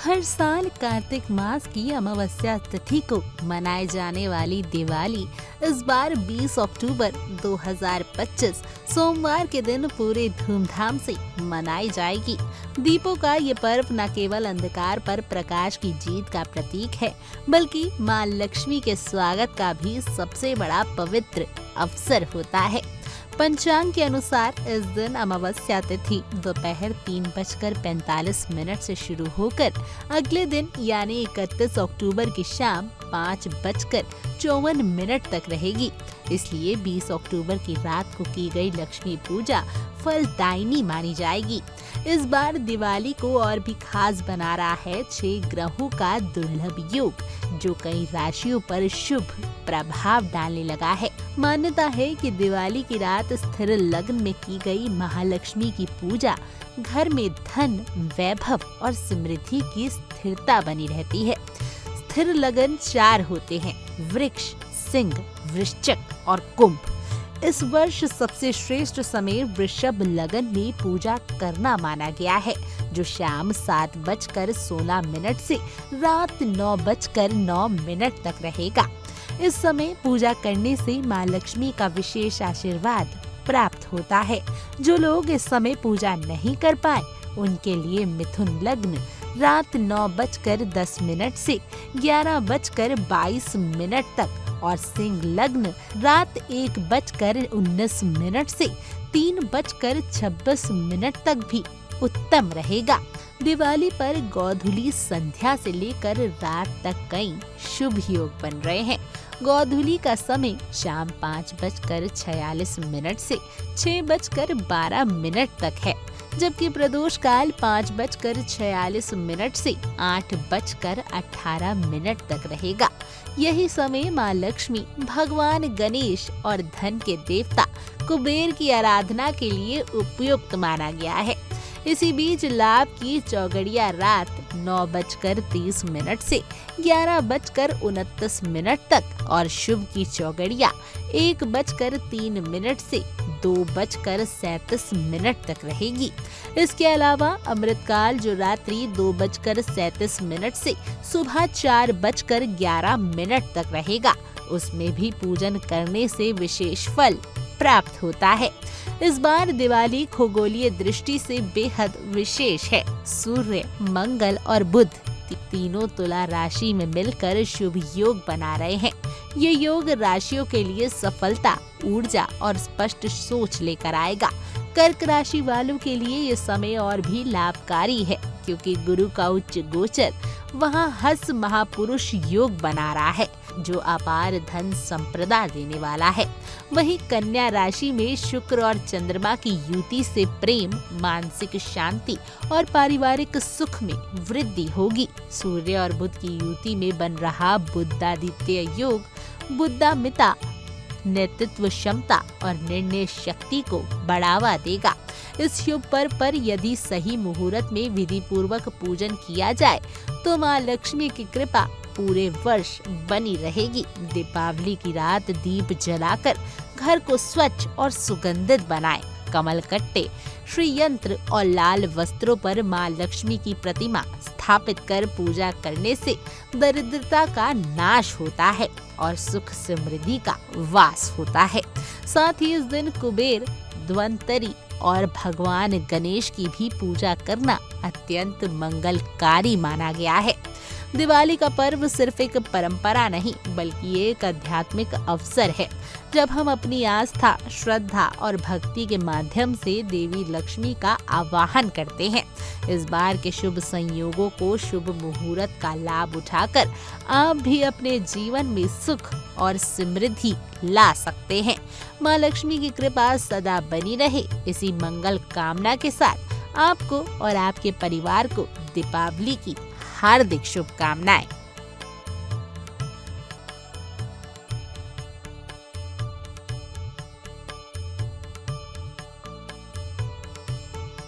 हर साल कार्तिक मास की अमावस्या तिथि को मनाए जाने वाली दिवाली इस बार 20 अक्टूबर 2025 सोमवार के दिन पूरे धूमधाम से मनाई जाएगी। दीपों का ये पर्व न केवल अंधकार पर प्रकाश की जीत का प्रतीक है, बल्कि मां लक्ष्मी के स्वागत का भी सबसे बड़ा पवित्र अवसर होता है। पंचांग के अनुसार इस दिन अमावस्या तिथि दोपहर 3:45 से शुरू होकर अगले दिन यानी 31 अक्टूबर की शाम 5:54 तक रहेगी। इसलिए 20 अक्टूबर की रात को की गई लक्ष्मी पूजा फलदायिनी मानी जाएगी। इस बार दिवाली को और भी खास बना रहा है 6 ग्रहों का दुर्लभ योग, जो कई राशियों पर शुभ प्रभाव डालने लगा है। मान्यता है कि दिवाली की रात स्थिर लग्न में की गई महालक्ष्मी की पूजा घर में धन, वैभव और समृद्धि की स्थिरता बनी रहती है। स्थिर लग्न 4 होते हैं: वृक्ष, सिंह, वृश्चिक और कुंभ। इस वर्ष सबसे श्रेष्ठ समय वृषभ लग्न में पूजा करना माना गया है, जो शाम 7:16 से रात 9:09 तक रहेगा। इस समय पूजा करने से मां लक्ष्मी का विशेष आशीर्वाद प्राप्त होता है। जो लोग इस समय पूजा नहीं कर पाए, उनके लिए मिथुन लग्न रात 9:10 से 11:22 तक और सिंह लग्न रात 1:19 से 3:26 तक भी उत्तम रहेगा। दिवाली पर गोधूली संध्या से लेकर रात तक कई शुभ योग बन रहे हैं। गोधूली का समय शाम 5:46 से 6:12 तक है, जबकि प्रदोष काल 5:46 से 8:18 तक रहेगा। यही समय मां लक्ष्मी, भगवान गणेश और धन के देवता कुबेर की आराधना के लिए उपयुक्त माना गया है। इसी बीच लाभ की चौगड़िया रात 9:30 से 11:29 तक और शुभ की चौगड़िया 1:03 से 2:37 तक रहेगी। इसके अलावा अमृतकाल जो रात्रि 2:37 से सुबह 4:11 तक रहेगा, उसमें भी पूजन करने से विशेष फल प्राप्त होता है। इस बार दिवाली खगोलीय दृष्टि से बेहद विशेष है। सूर्य, मंगल और बुध तीनों तुला राशि में मिलकर शुभ योग बना रहे हैं। ये योग राशियों के लिए सफलता, ऊर्जा और स्पष्ट सोच लेकर आएगा। कर्क राशि वालों के लिए ये समय और भी लाभकारी है, क्योंकि गुरु का उच्च गोचर वहाँ हस्त महापुरुष योग बना रहा है, जो अपार धन संपदा देने वाला है। वहीं कन्या राशि में शुक्र और चंद्रमा की युति से प्रेम, मानसिक शांति और पारिवारिक सुख में वृद्धि होगी। सूर्य और बुध की युति में बन रहा बुधादित्य योग बुद्धामिता, नेतृत्व क्षमता और निर्णय शक्ति को बढ़ावा देगा। इस शुभ पर्व पर यदि सही मुहूर्त में विधि पूर्वक पूजन किया जाए तो मां लक्ष्मी की कृपा पूरे वर्ष बनी रहेगी। दीपावली की रात दीप जलाकर घर को स्वच्छ और सुगंधित बनाएं। कमल कट्टे, श्री यंत्र और लाल वस्त्रों पर मां लक्ष्मी की प्रतिमा स्थापित कर पूजा करने से दरिद्रता का नाश होता है और सुख समृद्धि का वास होता है। साथ ही इस दिन कुबेर, धन्वंतरी और भगवान गणेश की भी पूजा करना अत्यंत मंगलकारी माना गया है। दिवाली का पर्व सिर्फ एक परंपरा नहीं, बल्कि एक आध्यात्मिक अवसर है, जब हम अपनी आस्था, श्रद्धा और भक्ति के माध्यम से देवी लक्ष्मी का आवाहन करते हैं। इस बार के शुभ संयोगों को, शुभ मुहूर्त का लाभ उठाकर आप भी अपने जीवन में सुख और समृद्धि ला सकते हैं। मां लक्ष्मी की कृपा सदा बनी रहे, इसी मंगल कामना के साथ आपको और आपके परिवार को दीपावली की हार्दिक शुभकामनाएं।